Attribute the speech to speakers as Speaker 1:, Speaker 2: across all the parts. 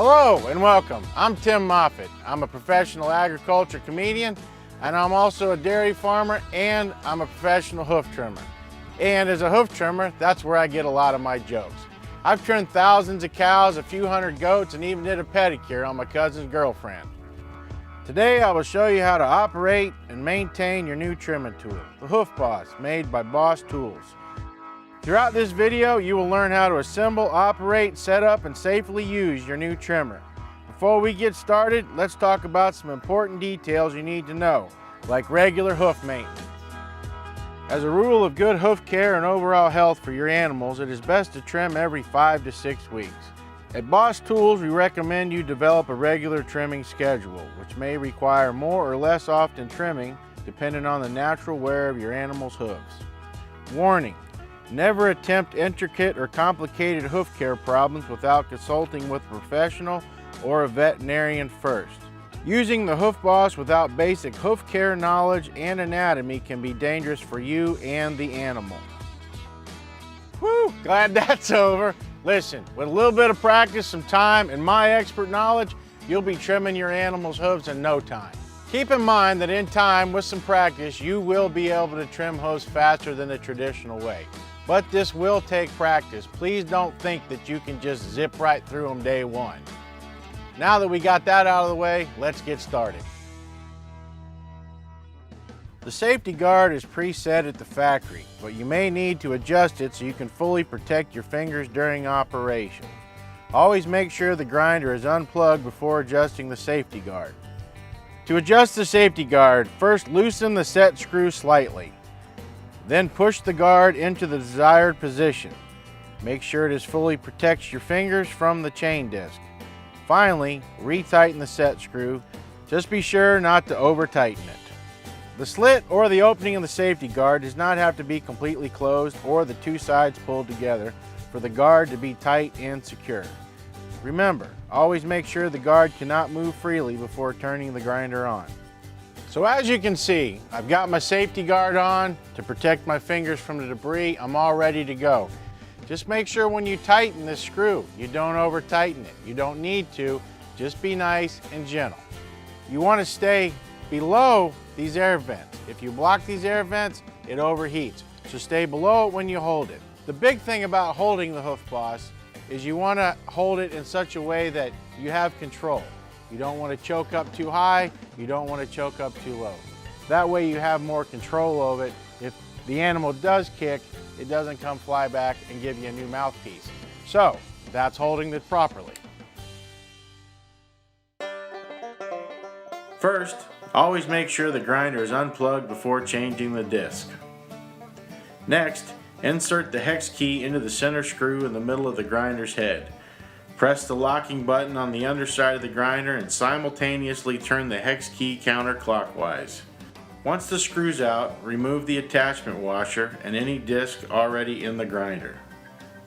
Speaker 1: Hello and welcome. I'm Tim Moffitt. I'm a professional agriculture comedian, and I'm also a dairy farmer, and I'm a professional hoof trimmer. And as a hoof trimmer, that's where I get a lot of my jokes. I've trimmed thousands of cows, a few hundred goats, and even did a pedicure on my cousin's girlfriend. Today I will show you how to operate and maintain your new trimming tool, the Hoof Boss, made by Boss Tools. Throughout this video, you will learn how to assemble, operate, set up, and safely use your new trimmer. Before we get started, let's talk about some important details you need to know, like regular hoof maintenance. As a rule of good hoof care and overall health for your animals, it is best to trim every 5 to 6 weeks. At Boss Tools, we recommend you develop a regular trimming schedule, which may require more or less often trimming depending on the natural wear of your animal's hooves. Warning: never attempt intricate or complicated hoof care problems without consulting with a professional or a veterinarian first. Using the Hoof Boss without basic hoof care knowledge and anatomy can be dangerous for you and the animal. Whew, glad that's over. Listen, with a little bit of practice, some time, and my expert knowledge, you'll be trimming your animal's hooves in no time. Keep in mind that in time, with some practice, you will be able to trim hooves faster than the traditional way. But this will take practice. Please don't think that you can just zip right through them day one. Now that we got that out of the way, let's get started. The safety guard is preset at the factory, but you may need to adjust it so you can fully protect your fingers during operation. Always make sure the grinder is unplugged before adjusting the safety guard. To adjust the safety guard, first loosen the set screw slightly. Then push the guard into the desired position. Make sure it fully protects your fingers from the chain disc. Finally, retighten the set screw. Just be sure not to over-tighten it. The slit or the opening of the safety guard does not have to be completely closed or the two sides pulled together for the guard to be tight and secure. Remember, always make sure the guard cannot move freely before turning the grinder on. So as you can see, I've got my safety guard on to protect my fingers from the debris. I'm all ready to go. Just make sure when you tighten this screw, you don't over tighten it. You don't need to, just be nice and gentle. You want to stay below these air vents. If you block these air vents, it overheats. So stay below it when you hold it. The big thing about holding the Hoof Boss is you want to hold it in such a way that you have control. You don't want to choke up too high, you don't want to choke up too low. That way you have more control of it. If the animal does kick, it doesn't come fly back and give you a new mouthpiece. So that's holding it properly. First, always make sure the grinder is unplugged before changing the disc. Next, insert the hex key into the center screw in the middle of the grinder's head. Press the locking button on the underside of the grinder and simultaneously turn the hex key counterclockwise. Once the screw's out, remove the attachment washer and any disc already in the grinder.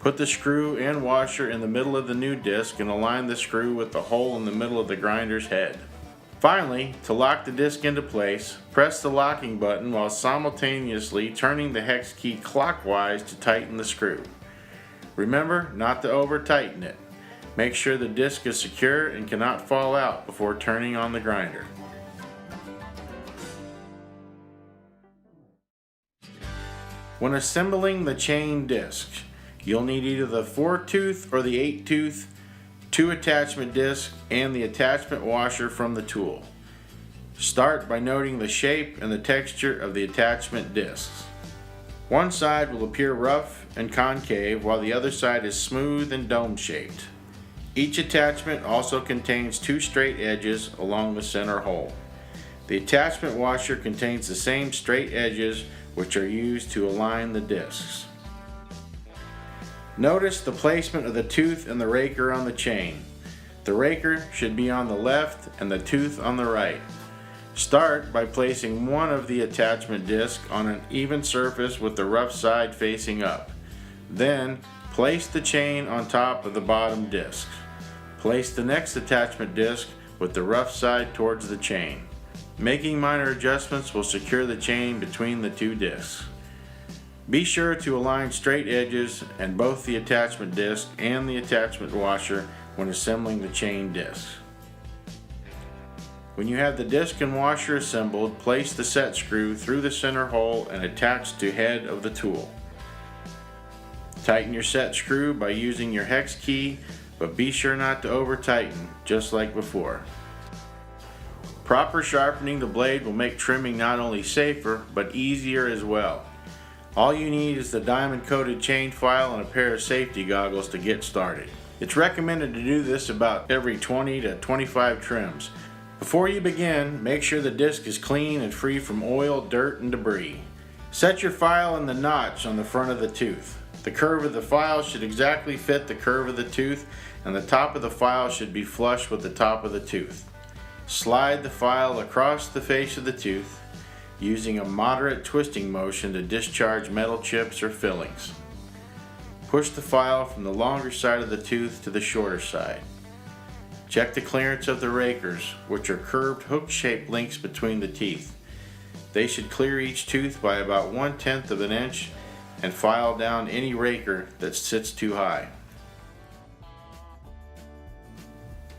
Speaker 1: Put the screw and washer in the middle of the new disc and align the screw with the hole in the middle of the grinder's head. Finally, to lock the disc into place, press the locking button while simultaneously turning the hex key clockwise to tighten the screw. Remember not to over tighten it. Make sure the disc is secure and cannot fall out before turning on the grinder. When assembling the chain disc, you'll need either the 4-tooth or the 8-tooth, 2 attachment discs, and the attachment washer from the tool. Start by noting the shape and the texture of the attachment discs. One side will appear rough and concave while the other side is smooth and dome-shaped. Each attachment also contains 2 straight edges along the center hole. The attachment washer contains the same straight edges which are used to align the discs. Notice the placement of the tooth and the raker on the chain. The raker should be on the left and the tooth on the right. Start by placing one of the attachment discs on an even surface with the rough side facing up. Then place the chain on top of the bottom disc. Place the next attachment disc with the rough side towards the chain. Making minor adjustments will secure the chain between the two discs. Be sure to align straight edges and both the attachment disc and the attachment washer when assembling the chain discs. When you have the disc and washer assembled, place the set screw through the center hole and attach to head of the tool. Tighten your set screw by using your hex key, but be sure not to over tighten, just like before. Proper sharpening the blade will make trimming not only safer, but easier as well. All you need is the diamond coated chain file and a pair of safety goggles to get started. It's recommended to do this about every 20 to 25 trims. Before you begin, make sure the disc is clean and free from oil, dirt, and debris. Set your file in the notch on the front of the tooth. The curve of the file should exactly fit the curve of the tooth, and the top of the file should be flush with the top of the tooth. Slide the file across the face of the tooth, using a moderate twisting motion to discharge metal chips or fillings. Push the file from the longer side of the tooth to the shorter side. Check the clearance of the rakers, which are curved hook-shaped links between the teeth. They should clear each tooth by about 1/10 of an inch and file down any raker that sits too high.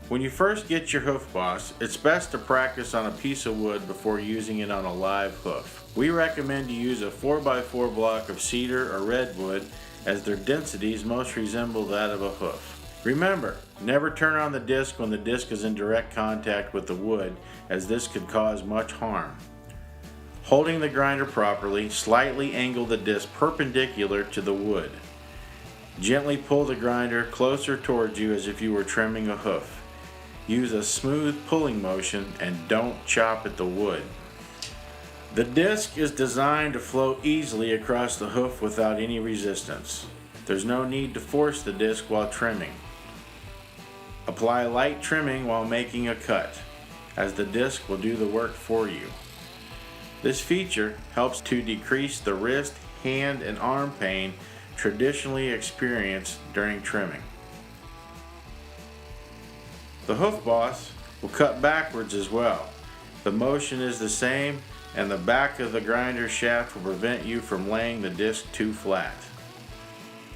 Speaker 1: When you first get your hoof boss, it's best to practice on a piece of wood before using it on a live hoof. We recommend you use a 4x4 block of cedar or redwood, as their densities most resemble that of a hoof. Remember, never turn on the disc when the disc is in direct contact with the wood, as this could cause much harm. Holding the grinder properly, slightly angle the disc perpendicular to the wood. Gently pull the grinder closer towards you as if you were trimming a hoof. Use a smooth pulling motion and don't chop at the wood. The disc is designed to flow easily across the hoof without any resistance. There's no need to force the disc while trimming. Apply light trimming while making a cut, as the disc will do the work for you. This feature helps to decrease the wrist, hand, and arm pain traditionally experienced during trimming. The hoof boss will cut backwards as well. The motion is the same, and the back of the grinder shaft will prevent you from laying the disc too flat.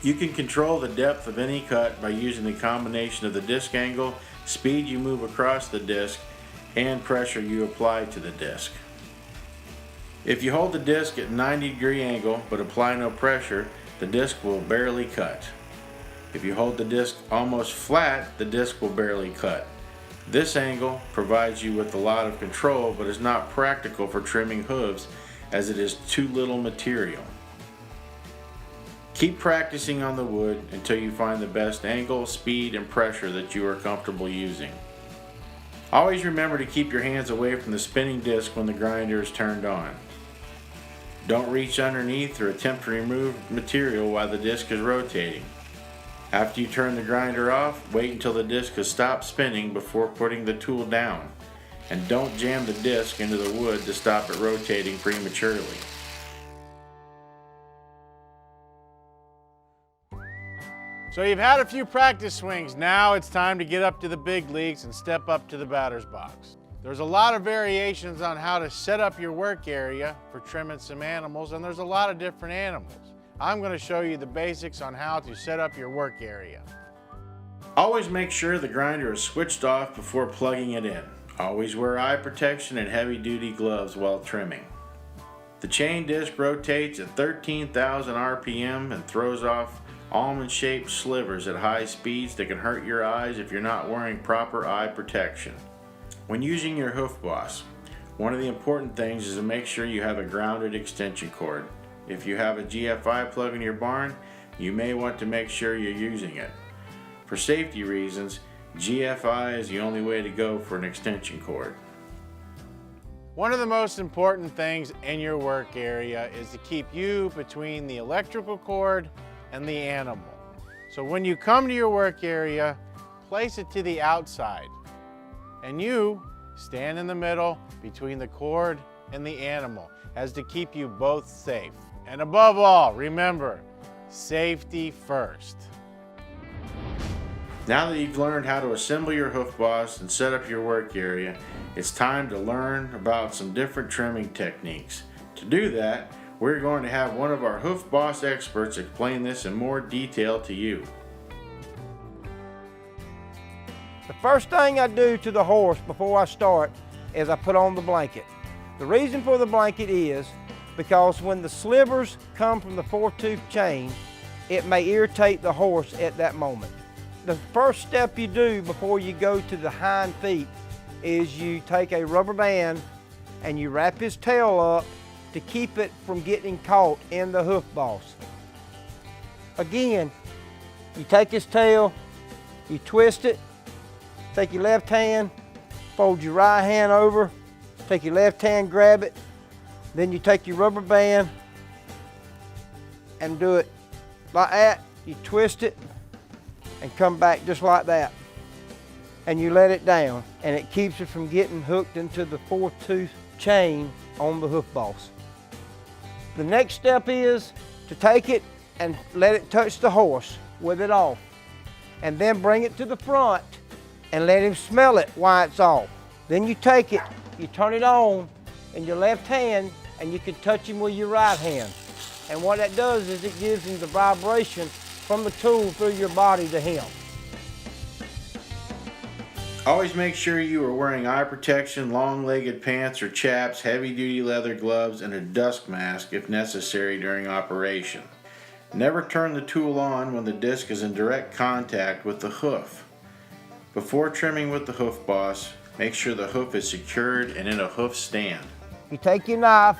Speaker 1: You can control the depth of any cut by using the combination of the disc angle, speed you move across the disc, and pressure you apply to the disc. If you hold the disc at 90-degree angle but apply no pressure, the disc will barely cut. If you hold the disc almost flat, the disc will barely cut. This angle provides you with a lot of control, but is not practical for trimming hooves, as it is too little material. Keep practicing on the wood until you find the best angle, speed, and pressure that you are comfortable using. Always remember to keep your hands away from the spinning disc when the grinder is turned on. Don't reach underneath or attempt to remove material while the disc is rotating. After you turn the grinder off, wait until the disc has stopped spinning before putting the tool down. And don't jam the disc into the wood to stop it rotating prematurely.
Speaker 2: So you've had a few practice swings. Now it's time to get up to the big leagues and step up to the batter's box. There's a lot of variations on how to set up your work area for trimming some animals, and there's a lot of different animals. I'm going to show you the basics on how to set up your work area.
Speaker 1: Always make sure the grinder is switched off before plugging it in. Always wear eye protection and heavy-duty gloves while trimming. The chain disc rotates at 13,000 RPM and throws off almond-shaped slivers at high speeds that can hurt your eyes if you're not wearing proper eye protection. When using your hoof boss, one of the important things is to make sure you have a grounded extension cord. If you have a GFI plug in your barn, you may want to make sure you're using it. For safety reasons, GFI is the only way to go for an extension cord.
Speaker 2: One of the most important things in your work area is to keep you between the electrical cord and the animal. So when you come to your work area, place it to the outside, and you stand in the middle between the cord and the animal, as to keep you both safe. And above all, remember, safety first.
Speaker 1: Now that you've learned how to assemble your hoof boss and set up your work area, it's time to learn about some different trimming techniques. To do that, we're going to have one of our hoof boss experts explain this in more detail to you.
Speaker 3: The first thing I do to the horse before I start is I put on the blanket. The reason for the blanket is because when the slivers come from the 4-tooth chain, it may irritate the horse at that moment. The first step you do before you go to the hind feet is you take a rubber band and you wrap his tail up to keep it from getting caught in the hoof boss. Again, you take his tail, you twist it, take your left hand, fold your right hand over, take your left hand, grab it, then you take your rubber band and do it like that. You twist it and come back just like that. And you let it down, and it keeps it from getting hooked into the 4-tooth chain on the hoof boss. The next step is to take it and let it touch the horse with it off, and then bring it to the front and let him smell it while it's off. Then you take it, you turn it on in your left hand, and you can touch him with your right hand. And what that does is it gives him the vibration from the tool through your body to him.
Speaker 2: Always make sure you are wearing eye protection, long-legged pants or chaps, heavy-duty leather gloves, and a dust mask if necessary during operation. Never turn the tool on when the disc is in direct contact with the hoof. Before trimming with the hoof boss, make sure the hoof is secured and in a hoof stand.
Speaker 3: You take your knife,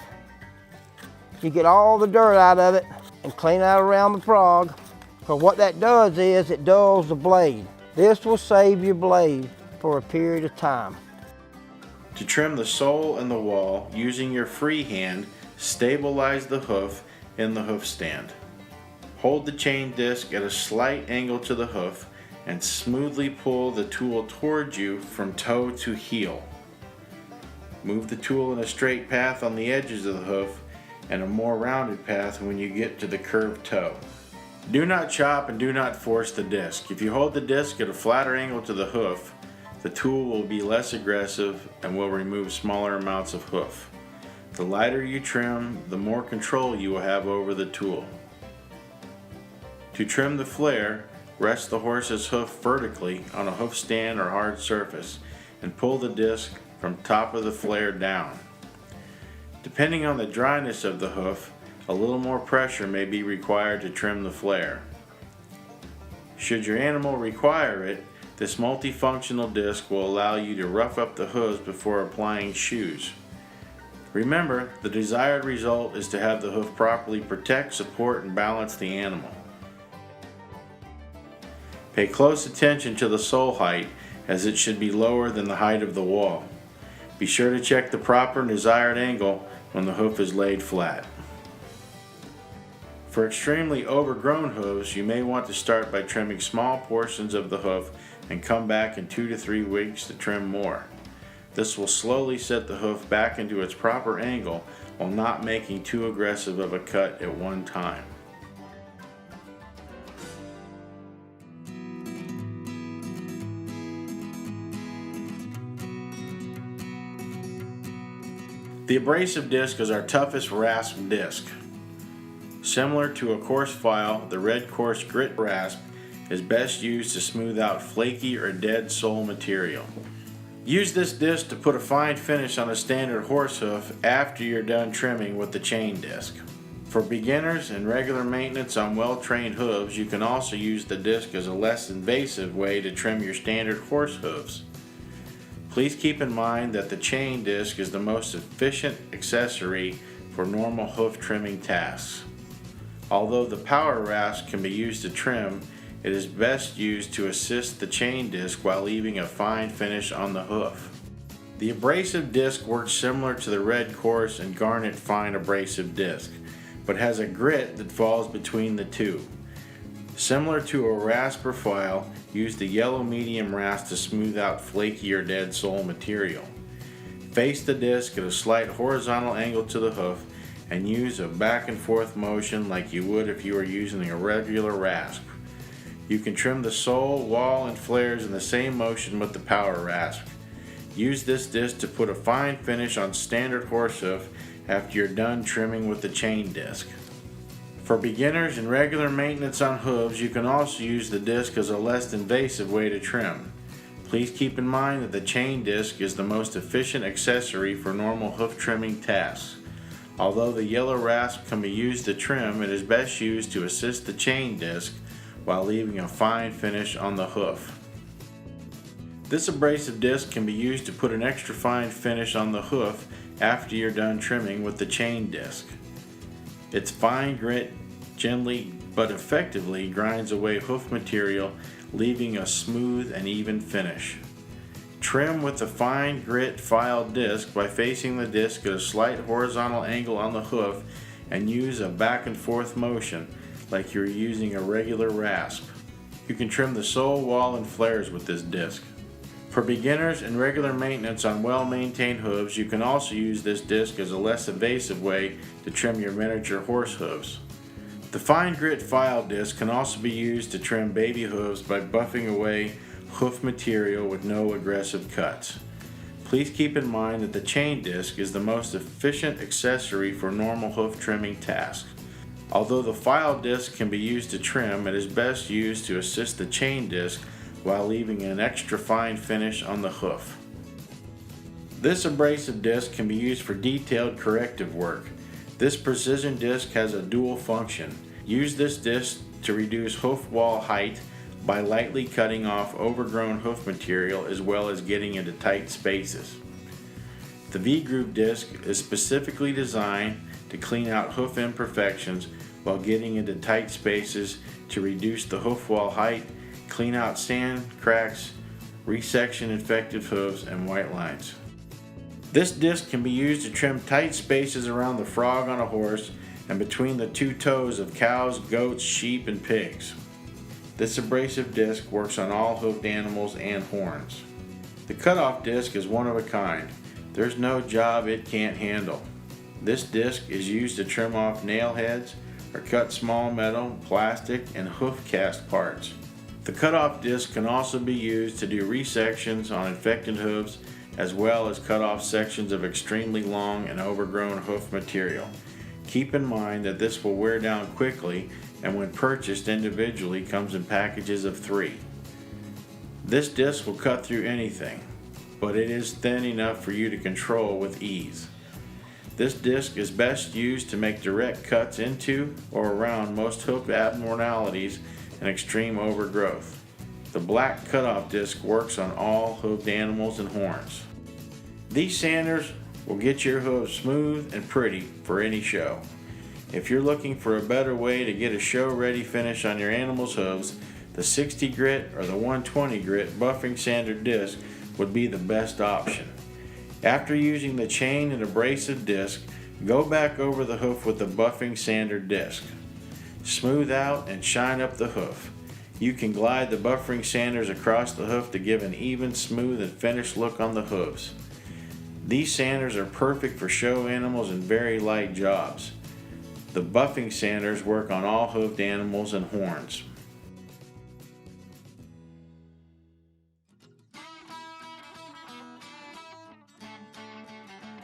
Speaker 3: you get all the dirt out of it and clean out around the frog, because what that does is it dulls the blade. This will save your blade for a period of time.
Speaker 2: To trim the sole and the wall, using your free hand, stabilize the hoof in the hoof stand. Hold the chain disc at a slight angle to the hoof and smoothly pull the tool towards you from toe to heel. Move the tool in a straight path on the edges of the hoof and a more rounded path when you get to the curved toe. Do not chop and do not force the disc. If you hold the disc at a flatter angle to the hoof, the tool will be less aggressive and will remove smaller amounts of hoof. The lighter you trim, the more control you will have over the tool. To trim the flare, rest the horse's hoof vertically on a hoof stand or hard surface and pull the disc from top of the flare down. Depending on the dryness of the hoof, a little more pressure may be required to trim the flare. Should your animal require it, this multifunctional disc will allow you to rough up the hooves before applying shoes. Remember, the desired result is to have the hoof properly protect, support, and balance the animal. Pay close attention to the sole height, as it should be lower than the height of the wall. Be sure to check the proper and desired angle when the hoof is laid flat. For extremely overgrown hooves, you may want to start by trimming small portions of the hoof and come back in 2 to 3 weeks to trim more. This will slowly set the hoof back into its proper angle while not making too aggressive of a cut at one time. The abrasive disc is our toughest rasp disc. Similar to a coarse file, the red coarse grit rasp is best used to smooth out flaky or dead sole material. Use this disc to put a fine finish on a standard horse hoof after you're done trimming with the chain disc. For beginners and regular maintenance on well-trained hooves, you can also use the disc as a less invasive way to trim your standard horse hooves. Please keep in mind that the chain disc is the most efficient accessory for normal hoof trimming tasks. Although the power rasp can be used to trim, it is best used to assist the chain disc while leaving a fine finish on the hoof. The abrasive disc works similar to the red coarse and garnet fine abrasive disc, but has a grit that falls between the two. Similar to a rasp or file, use the yellow medium rasp to smooth out flaky or dead sole material. Face the disc at a slight horizontal angle to the hoof and use a back and forth motion like you would if you were using a regular rasp. You can trim the sole, wall, and flares in the same motion with the power rasp. Use this disc to put a fine finish on standard horse hoof after you're done trimming with the chain disc. For beginners and regular maintenance on hooves, you can also use the disc as a less invasive way to trim. Please keep in mind that the chain disc is the most efficient accessory for normal hoof trimming tasks. Although the yellow rasp can be used to trim, it is best used to assist the chain disc while leaving a fine finish on the hoof. This abrasive disc can be used to put an extra fine finish on the hoof after you're done trimming with the chain disc. Its fine grit gently but effectively grinds away hoof material, leaving a smooth and even finish. Trim with the fine grit file disc by facing the disc at a slight horizontal angle on the hoof and use a back and forth motion like you're using a regular rasp. You can trim the sole, wall, and flares with this disc. For beginners and regular maintenance on well-maintained hooves, you can also use this disc as a less invasive way to trim your miniature horse hooves. The fine grit file disc can also be used to trim baby hooves by buffing away hoof material with no aggressive cuts. Please keep in mind that the chain disc is the most efficient accessory for normal hoof trimming tasks. Although the file disc can be used to trim, it is best used to assist the chain disc while leaving an extra fine finish on the hoof. This abrasive disc can be used for detailed corrective work. This precision disc has a dual function. Use this disc to reduce hoof wall height by lightly cutting off overgrown hoof material as well as getting into tight spaces. The V-groove disc is specifically designed to clean out hoof imperfections while getting into tight spaces to reduce the hoof wall height, clean out sand, cracks, resection infected hooves, and white lines. This disc can be used to trim tight spaces around the frog on a horse and between the two toes of cows, goats, sheep, and pigs. This abrasive disc works on all hoofed animals and horns. The cutoff disc is one of a kind. There's no job it can't handle. This disc is used to trim off nail heads or cut small metal, plastic, and hoof cast parts. The cutoff disc can also be used to do resections on infected hooves as well as cut off sections of extremely long and overgrown hoof material. Keep in mind that this will wear down quickly and when purchased individually comes in packages of 3. This disc will cut through anything, but it is thin enough for you to control with ease. This disc is best used to make direct cuts into or around most hoof abnormalities and extreme overgrowth. The black cutoff disc works on all hoofed animals and horns. These sanders will get your hooves smooth and pretty for any show. If you're looking for a better way to get a show-ready finish on your animal's hooves, the 60 grit or the 120 grit buffing sander disc would be the best option. After using the chain and abrasive disc, go back over the hoof with the buffing sander disc. Smooth out and shine up the hoof. You can glide the buffering sanders across the hoof to give an even, smooth, and finished look on the hooves. These sanders are perfect for show animals and very light jobs. The buffing sanders work on all hoofed animals and horns.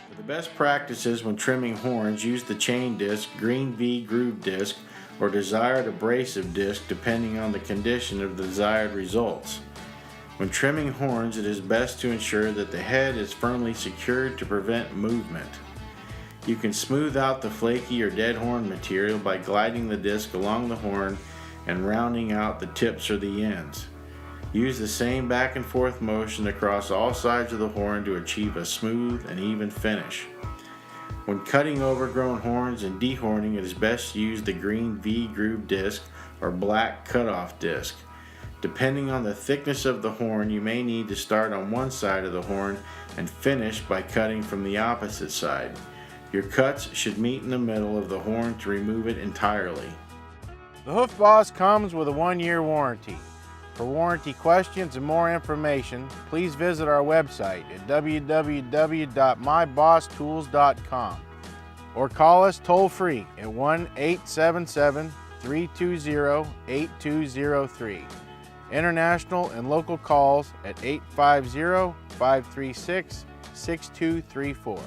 Speaker 2: For the best practices when trimming horns, use the chain disc, green V groove disc, or desired abrasive disc depending on the condition of the desired results. When trimming horns, it is best to ensure that the head is firmly secured to prevent movement. You can smooth out the flaky or dead horn material by gliding the disc along the horn and rounding out the tips or the ends. Use the same back and forth motion across all sides of the horn to achieve a smooth and even finish. When cutting overgrown horns and dehorning, it is best to use the green V groove disc or black cutoff disc. Depending on the thickness of the horn, you may need to start on one side of the horn and finish by cutting from the opposite side. Your cuts should meet in the middle of the horn to remove it entirely.
Speaker 1: The Hoof Boss comes with a 1-year warranty. For warranty questions and more information, please visit our website at www.myBossTools.com or call us toll-free at 1-877-320-8203. International and local calls at 850-536-6234.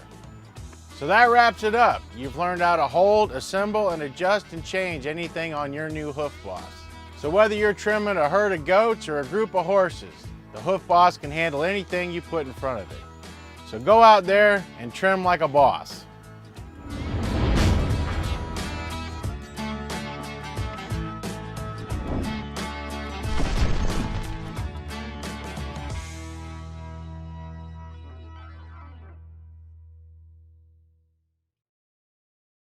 Speaker 1: So that wraps it up. You've learned how to hold, assemble, and adjust and change anything on your new Hoof Boss. So whether you're trimming a herd of goats or a group of horses, The Hoof Boss can handle anything you put in front of it. So go out there and trim like a boss.